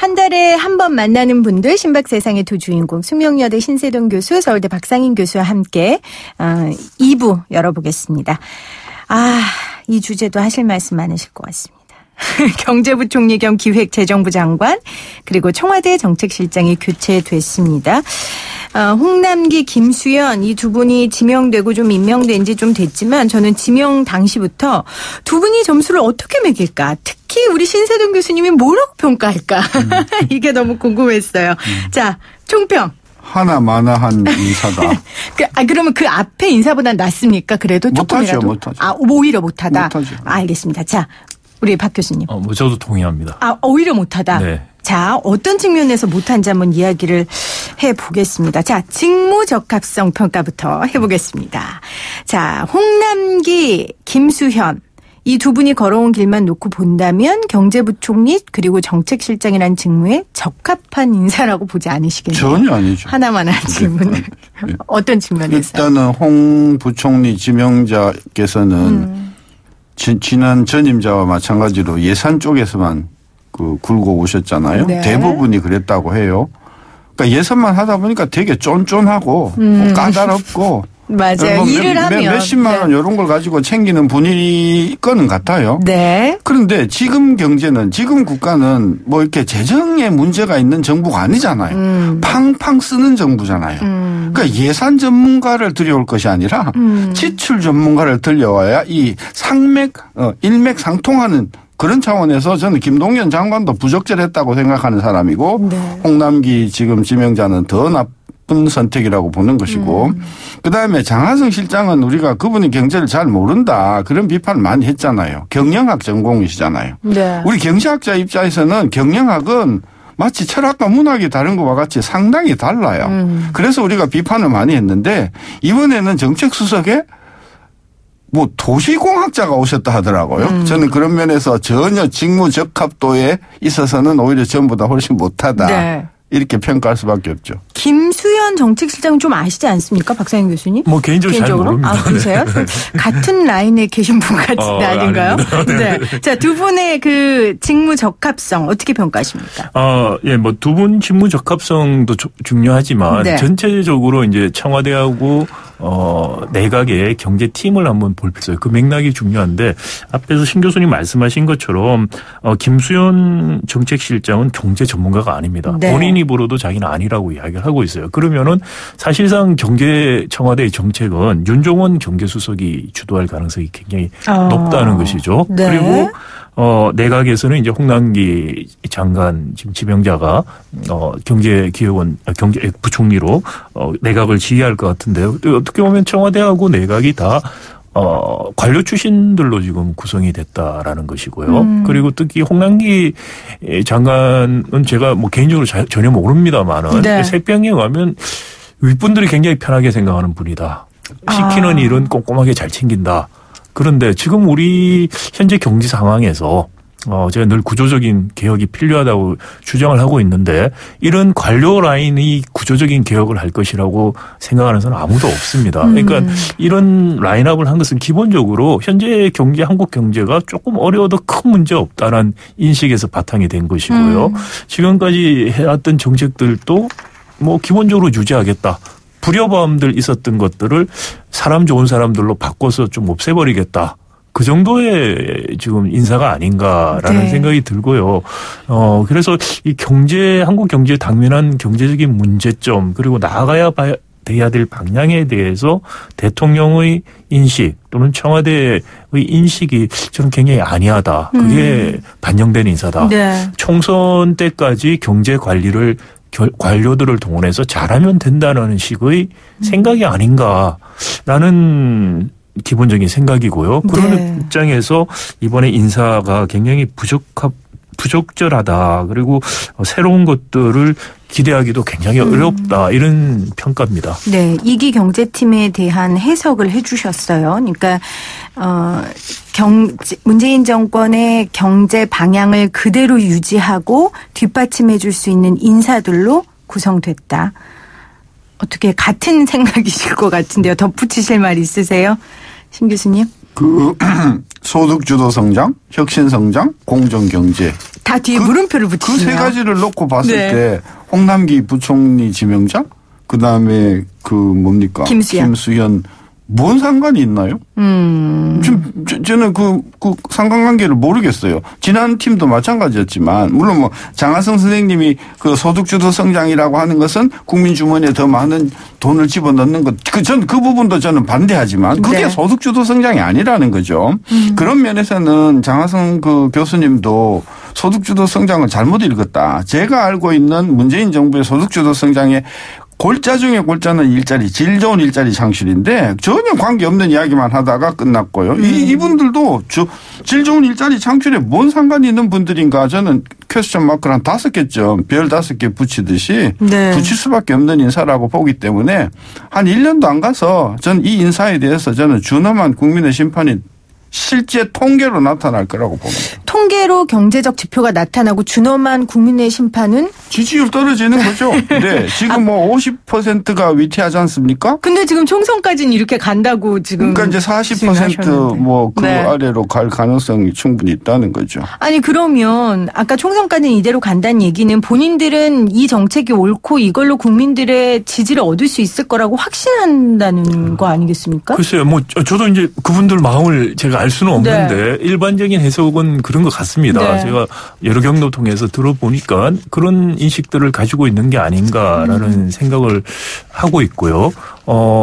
한 달에 한 번 만나는 분들 신박세상의 두 주인공 숙명여대 신세동 교수, 서울대 박상인 교수와 함께 2부 열어보겠습니다. 이 주제도 하실 말씀 많으실 것 같습니다. 경제부총리 겸 기획재정부 장관 그리고 청와대 정책실장이 교체됐습니다. 홍남기, 김수현 이 두 분이 지명되고 좀 임명된 지 좀 됐지만 저는 지명 당시부터 두 분이 점수를 어떻게 매길까? 특히 우리 신세동 교수님이 뭐라고 평가할까? 이게 너무 궁금했어요. 자, 총평. 하나마나한 인사다. 그러면 그 앞에 인사보다 낫습니까? 그래도 조금이라도. 못하죠. 오히려 못하다. 못하죠. 알겠습니다. 자, 우리 박 교수님. 저도 동의합니다. 오히려 못하다. 네. 자, 어떤 측면에서 못한지 한번 이야기를 해보겠습니다. 자, 직무적합성 평가부터 해보겠습니다. 자, 홍남기, 김수현. 이 두 분이 걸어온 길만 놓고 본다면 경제부총리 그리고 정책실장이라는 직무에 적합한 인사라고 보지 않으시겠네요. 전혀 아니죠. 하나만 한 질문을. 네. 어떤 측면에서? 일단은 홍 부총리 지명자께서는 지난 전임자와 마찬가지로 예산 쪽에서만 굴고 오셨잖아요. 네. 대부분이 그랬다고 해요. 그러니까 예산만 하다 보니까 되게 쫀쫀하고 까다롭고 맞아요. 일을 하면. 몇십만 원 이런 걸 가지고 챙기는 분일 거는 같아요. 네. 그런데 지금 경제는 지금 국가는 뭐 이렇게 재정에 문제가 있는 정부가 아니잖아요. 팡팡 쓰는 정부잖아요. 그러니까 예산 전문가를 들여올 것이 아니라 지출 전문가를 들여와야 이 일맥상통하는 그런 차원에서 저는 김동연 장관도 부적절했다고 생각하는 사람이고 네. 홍남기 지금 지명자는 더 나쁜 선택이라고 보는 것이고 그다음에 장하성 실장은 우리가 그분이 경제를 잘 모른다 그런 비판을 많이 했잖아요. 경영학 전공이시잖아요. 네. 우리 경제학자 입장에서는 경영학은 마치 철학과 문학이 다른 것과 같이 상당히 달라요. 그래서 우리가 비판을 많이 했는데 이번에는 정책수석에 도시공학자가 오셨다 하더라고요. 저는 그런 면에서 전혀 직무적합도에 있어서는 오히려 전보다 훨씬 못하다. 네. 이렇게 평가할 수밖에 없죠. 김수현 정책실장 좀 아시지 않습니까? 박상인 교수님? 개인적으로 잘 모릅니다. 그러세요? 네. 같은 라인에 계신 분 같은데 아닌가요? 네. 자, 두 분의 그 직무 적합성 어떻게 평가하십니까? 두 분 직무 적합성도 중요하지만 네. 전체적으로 이제 청와대하고 내각의 경제팀을 한번 볼 필요 있어요. 그 맥락이 중요한데 앞에서 신 교수님 말씀하신 것처럼 김수현 정책실장은 경제 전문가가 아닙니다. 네. 본인 입으로도 자기는 아니라고 이야기를 하고 있어요. 그러면은 사실상 청와대의 정책은 윤종원 경제수석이 주도할 가능성이 굉장히 높다는 것이죠. 네. 그리고 내각에서는 이제 홍남기 장관 지금 지명자가 경제부총리로 내각을 지휘할 것 같은데요. 어떻게 보면 청와대하고 내각이 다 관료 출신들로 지금 구성이 됐다라는 것이고요. 그리고 특히 홍남기 장관은 제가 개인적으로 전혀 모릅니다만은 네. 새병에 의하면 윗분들이 굉장히 편하게 생각하는 분이다. 시키는 일은 꼼꼼하게 잘 챙긴다. 그런데 지금 우리 현재 경제 상황에서 제가 늘 구조적인 개혁이 필요하다고 주장을 하고 있는데 이런 관료 라인이 구조적인 개혁을 할 것이라고 생각하는 사람은 아무도 없습니다. 그러니까 이런 라인업을 한 것은 기본적으로 현재 한국 경제가 조금 어려워도 큰 문제 없다는 인식에서 바탕이 된 것이고요. 지금까지 해왔던 정책들도 기본적으로 유지하겠다. 불협화음들 있었던 것들을 사람 좋은 사람들로 바꿔서 좀 없애버리겠다. 그 정도의 지금 인사가 아닌가라는 네. 생각이 들고요. 그래서 이 한국 경제의 당면한 경제적인 문제점 그리고 나아가야 돼야 될 방향에 대해서 대통령의 인식 또는 청와대의 인식이 저는 굉장히 안이하다. 그게 반영된 인사다. 네. 총선 때까지 경제 관리를 관료들을 동원해서 잘하면 된다는 식의 생각이 아닌가라는 기본적인 생각이고요. 그런 네. 입장에서 이번에 인사가 굉장히 부적절하다. 그리고 새로운 것들을 기대하기도 굉장히 어렵다. 이런 평가입니다. 네. 2기 경제팀에 대한 해석을 해 주셨어요. 그러니까 문재인 정권의 경제 방향을 그대로 유지하고 뒷받침해 줄 수 있는 인사들로 구성됐다. 어떻게 같은 생각이실 것 같은데요. 덧붙이실 말 있으세요? 신 교수님? 소득주도 성장, 혁신 성장, 공정 경제. 다 뒤에 물음표를 붙이네요. 그 세 가지를 놓고 봤을 네. 때 홍남기 부총리 지명자, 그다음에 뭡니까? 김수현. 뭔 상관이 있나요? 지금 저는 그 상관관계를 모르겠어요. 지난 팀도 마찬가지였지만, 물론 뭐 장하성 선생님이 그 소득주도 성장이라고 하는 것은 국민 주머니에 더 많은 돈을 집어넣는 것, 전 그 부분도 저는 반대하지만 그게 네. 소득주도 성장이 아니라는 거죠. 그런 면에서는 장하성 그 교수님도 소득주도 성장을 잘못 읽었다. 제가 알고 있는 문재인 정부의 소득주도 성장의 골자 중에 골자는 일자리, 질 좋은 일자리 창출인데 전혀 관계없는 이야기만 하다가 끝났고요. 이분들도 질 좋은 일자리 창출에 뭔 상관이 있는 분들인가 저는 퀘스천 마크를 한 5개점, 별 5개 붙이듯이 네. 붙일 수밖에 없는 인사라고 보기 때문에 한 1년도 안 가서 전 이 인사에 대해서 저는 준엄한 국민의 심판이 실제 통계로 나타날 거라고 봅니다. 통계로 경제적 지표가 나타나고 준엄한 국민의 심판은? 지지율 떨어지는 거죠. 네. 지금 뭐 50%가 위태하지 않습니까? 근데 지금 총선까지는 이렇게 간다고 지금. 그러니까 이제 40% 뭐 그 네. 아래로 갈 가능성이 충분히 있다는 거죠. 아니 그러면 아까 총선까지는 이대로 간다는 얘기는 본인들은 이 정책이 옳고 이걸로 국민들의 지지를 얻을 수 있을 거라고 확신한다는 거 아니겠습니까? 글쎄요. 뭐 저도 이제 그분들 마음을 제가 알 수는 없는데 네. 일반적인 해석은 그런 것 같습니다. 네. 제가 여러 경로 통해서 들어보니까 그런 인식들을 가지고 있는 게 아닌가라는 생각을 하고 있고요.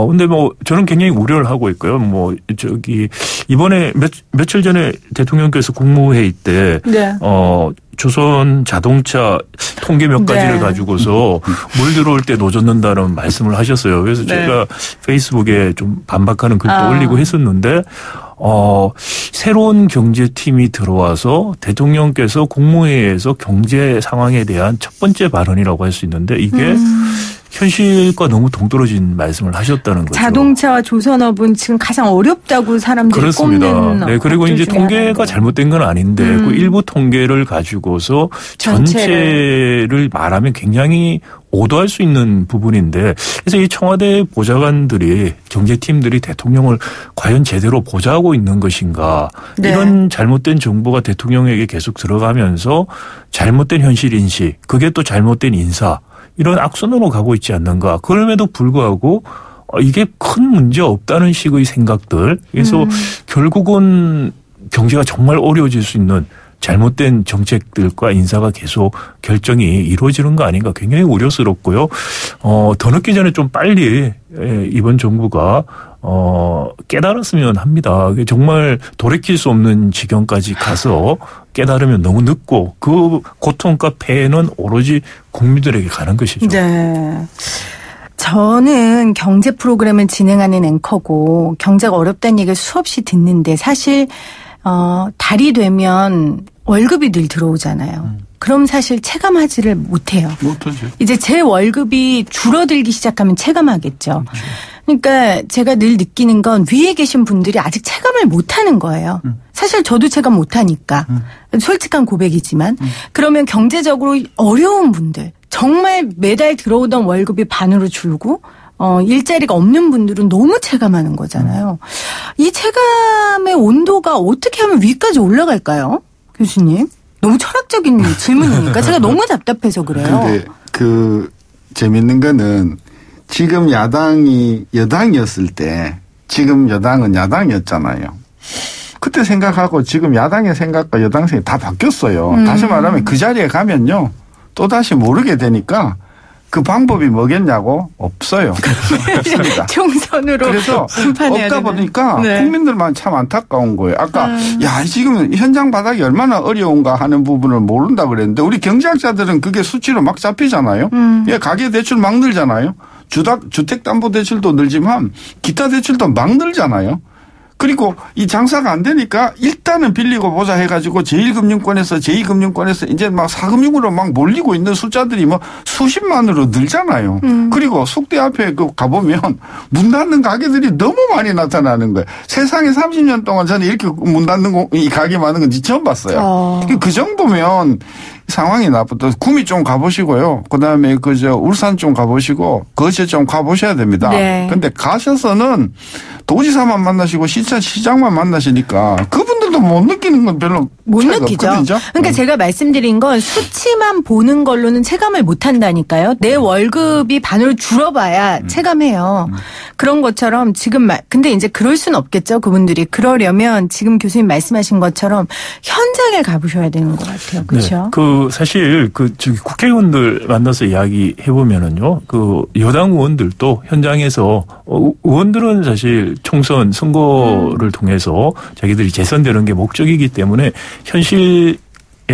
근데 뭐 저는 굉장히 우려를 하고 있고요. 뭐 이번에 며칠 전에 대통령께서 국무회의 때 네. 조선 자동차 통계 몇 가지를 네. 가지고서 물 들어올 때 노젓는다는 말씀을 하셨어요. 그래서 네. 제가 페이스북에 좀 반박하는 글도 올리고 했었는데 새로운 경제팀이 들어와서 대통령께서 국무회의에서 경제 상황에 대한 첫 번째 발언이라고 할 수 있는데 이게 현실과 너무 동떨어진 말씀을 하셨다는 거죠. 자동차와 조선업은 지금 가장 어렵다고 사람들이 그렇습니다. 꼽는. 네, 그리고 이제 통계가 잘못된 건 아닌데 그 일부 통계를 가지고서 전체를 말하면 굉장히 오도할 수 있는 부분인데 그래서 이 청와대 보좌관들이 경제팀들이 대통령을 과연 제대로 보좌하고 있는 것인가 네. 이런 잘못된 정보가 대통령에게 계속 들어가면서 잘못된 현실인식 그게 또 잘못된 인사 이런 악순으로 가고 있지 않는가. 그럼에도 불구하고 이게 큰 문제 없다는 식의 생각들. 그래서 결국은 경제가 정말 어려워질 수 있는 잘못된 정책들과 인사가 계속 결정이 이루어지는 거 아닌가 굉장히 우려스럽고요. 더 늦기 전에 좀 빨리 이번 정부가 깨달았으면 합니다. 정말 돌이킬 수 없는 지경까지 가서 깨달으면 너무 늦고 그 고통과 폐해는 오로지 국민들에게 가는 것이죠. 네. 저는 경제 프로그램을 진행하는 앵커고 경제가 어렵다는 얘기를 수없이 듣는데 사실 달이 되면 월급이 늘 들어오잖아요. 그럼 사실 체감하지를 못해요. 못하죠. 이제 제 월급이 줄어들기 시작하면 체감하겠죠. 그렇죠. 그러니까 제가 늘 느끼는 건 위에 계신 분들이 아직 체감을 못하는 거예요. 사실 저도 체감 못하니까. 솔직한 고백이지만. 그러면 경제적으로 어려운 분들 정말 매달 들어오던 월급이 반으로 줄고 일자리가 없는 분들은 너무 체감하는 거잖아요. 이 체감의 온도가 어떻게 하면 위까지 올라갈까요? 교수님. 너무 철학적인 질문이니까 제가 너무 답답해서 그래요. 근데 재밌는 거는 지금 야당이 여당이었을 때 지금 여당은 야당이었잖아요. 그때 생각하고 지금 야당의 생각과 여당 생각이 다 바뀌었어요. 다시 말하면 그 자리에 가면요. 또다시 모르게 되니까 그 방법이 뭐겠냐고 없어요. 없습니다. 총선으로 그래서 없다 보니까 네. 국민들만 참 안타까운 거예요. 아까 야 지금 현장 바닥이 얼마나 어려운가 하는 부분을 모른다 그랬는데 우리 경제학자들은 그게 수치로 막 잡히잖아요. 예, 가계대출 막 늘잖아요. 주택담보대출도 늘지만 기타 대출도 막 늘잖아요. 그리고 이 장사가 안 되니까 일단은 빌리고 보자 해가지고 제1금융권에서 제2금융권에서 이제 막 4금융으로 막 몰리고 있는 숫자들이 뭐 수십만으로 늘잖아요. 그리고 숙대 앞에 가보면 문 닫는 가게들이 너무 많이 나타나는 거예요. 세상에 30년 동안 저는 이렇게 문 닫는 이 가게 많은 건 처음 봤어요. 그 정도면 상황이 나쁘다. 구미 좀 가보시고요. 그다음에 울산 좀 가보시고 거제 좀 가보셔야 됩니다. 네. 근데 가셔서는 도지사만 만나시고 시장만 만나시니까 그분들도 못 느끼는 건 별로 못 느끼죠. 없거든요. 그러니까 제가 말씀드린 건 수치만 보는 걸로는 체감을 못 한다니까요. 내 월급이 반으로 줄어봐야 체감해요. 그런 것처럼 지금 근데 이제 그럴 수는 없겠죠. 그분들이 그러려면 지금 교수님 말씀하신 것처럼 현장에 가보셔야 되는 것 같아요. 그렇죠? 네. 그 사실 저기 국회의원들 만나서 이야기해 보면은요. 그 여당 의원들도 현장에서 의원들은 사실 총선 선거를 통해서 자기들이 재선되는 게 목적이기 때문에 현실에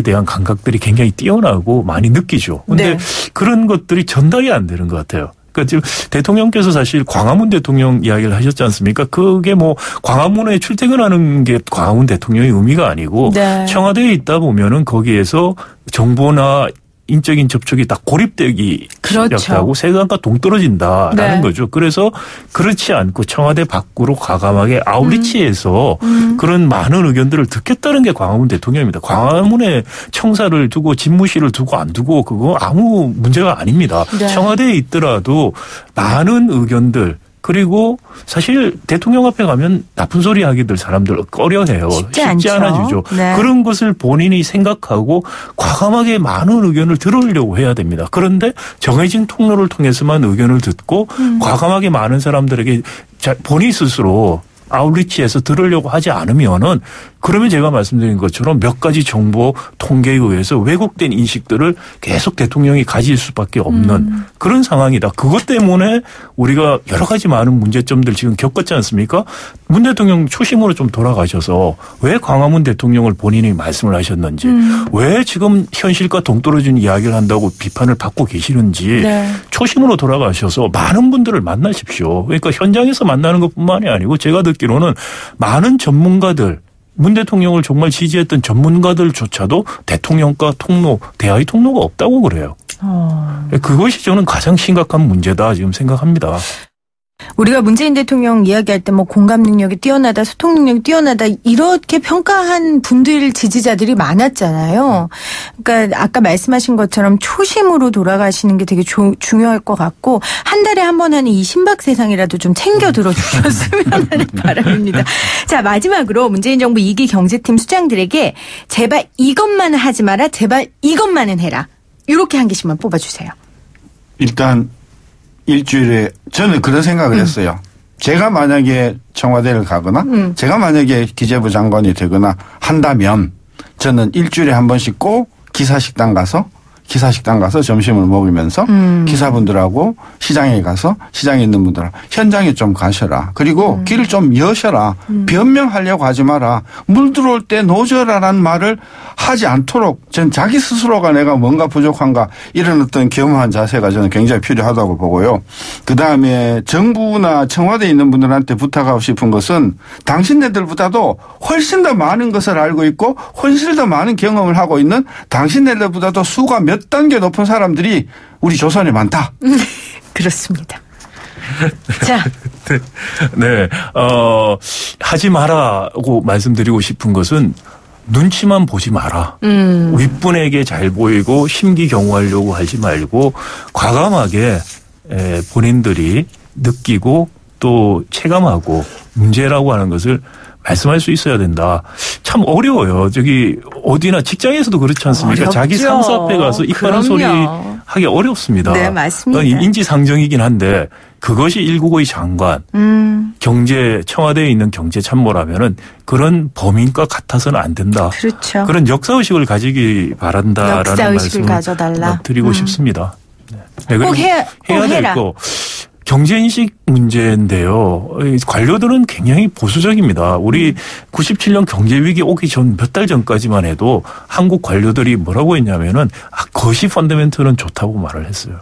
대한 감각들이 굉장히 뛰어나고 많이 느끼죠. 그런데 네. 그런 것들이 전달이 안 되는 것 같아요. 그러니까 지금 대통령께서 사실 광화문 대통령 이야기를 하셨지 않습니까? 그게 뭐 광화문에 출퇴근하는 게 광화문 대통령의 의미가 아니고 네. 청와대에 있다 보면은 거기에서 정보나 인적인 접촉이 다 고립되기 그렇죠. 시작하고 세상과 동떨어진다라는 네. 거죠. 그래서 그렇지 않고 청와대 밖으로 과감하게 아웃리치해서 그런 많은 의견들을 듣겠다는 게 광화문 대통령입니다. 광화문에 청사를 두고 집무실을 두고 안 두고 그거 아무 문제가 아닙니다. 네. 청와대에 있더라도 많은 의견들 그리고 사실 대통령 앞에 가면 나쁜 소리 하기들 사람들 꺼려해요. 쉽지 않아지죠. 네. 그런 것을 본인이 생각하고 과감하게 많은 의견을 들으려고 해야 됩니다. 그런데 정해진 통로를 통해서만 의견을 듣고 과감하게 많은 사람들에게 본인 스스로 아웃리치해서 들으려고 하지 않으면은 그러면 제가 말씀드린 것처럼 몇 가지 정보 통계에 의해서 왜곡된 인식들을 계속 대통령이 가질 수밖에 없는 그런 상황이다. 그것 때문에 우리가 여러 가지 많은 문제점들 지금 겪었지 않습니까? 문 대통령 초심으로 좀 돌아가셔서 왜 광화문 대통령을 본인이 말씀을 하셨는지 왜 지금 현실과 동떨어진 이야기를 한다고 비판을 받고 계시는지 네. 초심으로 돌아가셔서 많은 분들을 만나십시오. 그러니까 현장에서 만나는 것뿐만이 아니고 제가 듣기로는 많은 전문가들 문 대통령을 정말 지지했던 전문가들조차도 대통령과 대화의 통로가 없다고 그래요. 그것이 저는 가장 심각한 문제다 지금 생각합니다. 우리가 문재인 대통령 이야기할 때 뭐 공감 능력이 뛰어나다, 소통 능력이 뛰어나다 이렇게 평가한 분들 지지자들이 많았잖아요. 그러니까 아까 말씀하신 것처럼 초심으로 돌아가시는 게 되게 중요할 것 같고 한 달에 한 번 하는 이 신박 세상이라도 좀 챙겨 들어주셨으면 하는 바람입니다. 자, 마지막으로 문재인 정부 2기 경제팀 수장들에게 제발 이것만은 하지 마라, 제발 이것만은 해라. 이렇게 한 개씩만 뽑아주세요. 일단 일주일에 저는 그런 생각을 했어요. 제가 만약에 청와대를 가거나 제가 만약에 기재부 장관이 되거나 한다면 저는 일주일에 한 번씩 꼭 기사식당 가서 점심을 먹으면서 기사분들하고 시장에 가서 시장에 있는 분들하고 현장에 좀 가셔라. 그리고 길을 좀 여셔라. 변명하려고 하지 마라. 물 들어올 때 노져라라는 말을 하지 않도록 전 자기 스스로가 내가 뭔가 부족한가 이런 어떤 겸허한 자세가 저는 굉장히 필요하다고 보고요. 그다음에 정부나 청와대에 있는 분들한테 부탁하고 싶은 것은 당신네들보다도 훨씬 더 많은 것을 알고 있고 훨씬 더 많은 경험을 하고 있는 당신네들보다도 수가 몇 단계 높은 사람들이 우리 조선에 많다. 그렇습니다. 자. 네. 하지 마라고 말씀드리고 싶은 것은 눈치만 보지 마라. 윗분에게 잘 보이고 심기경호하려고 하지 말고 과감하게 본인들이 느끼고 또 체감하고 문제라고 하는 것을 말씀할 수 있어야 된다. 참 어려워요. 저기 어디나 직장에서도 그렇지 않습니까? 어렵죠. 자기 상사 앞에 가서 입 바른 소리 하기 어렵습니다. 네, 맞습니다. 인지상정이긴 한데 그것이 1국의 장관, 청와대에 있는 경제참모라면은 그런 범인과 같아서는 안 된다. 그렇죠. 그런 역사의식을 가지기 바란다라는 역사의식을 말씀을 가져달라. 드리고 싶습니다. 네. 꼭 해야 될 거. 경제인식 문제인데요. 관료들은 굉장히 보수적입니다. 우리 97년 경제위기 오기 전 몇 달 전까지만 해도 한국 관료들이 뭐라고 했냐면은 거시 펀더멘털은 좋다고 말을 했어요.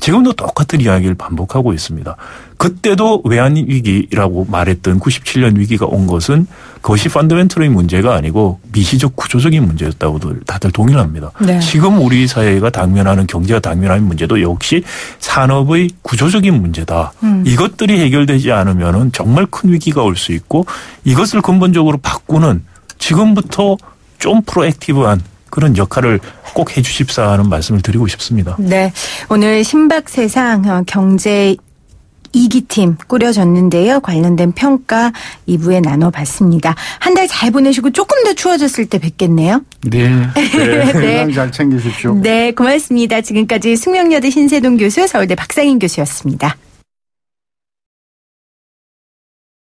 지금도 똑같은 이야기를 반복하고 있습니다. 그때도 외환위기라고 말했던 97년 위기가 온 것은 그것이 펀더멘털의 문제가 아니고 미시적 구조적인 문제였다고 다들 동일합니다. 네. 지금 우리 사회가 당면하는 경제가 당면하는 문제도 역시 산업의 구조적인 문제다. 이것들이 해결되지 않으면 정말 큰 위기가 올 수 있고 이것을 근본적으로 바꾸는 지금부터 좀 프로액티브한 그런 역할을 꼭 해 주십사 하는 말씀을 드리고 싶습니다. 네. 오늘 신박세상 경제 2기팀 꾸려졌는데요. 관련된 평가 2부에 나눠봤습니다. 한 달 잘 보내시고 조금 더 추워졌을 때 뵙겠네요. 네. 네. 건강 잘 챙기십시오. 네, 고맙습니다. 지금까지 숙명여대 신세동 교수, 서울대 박상인 교수였습니다.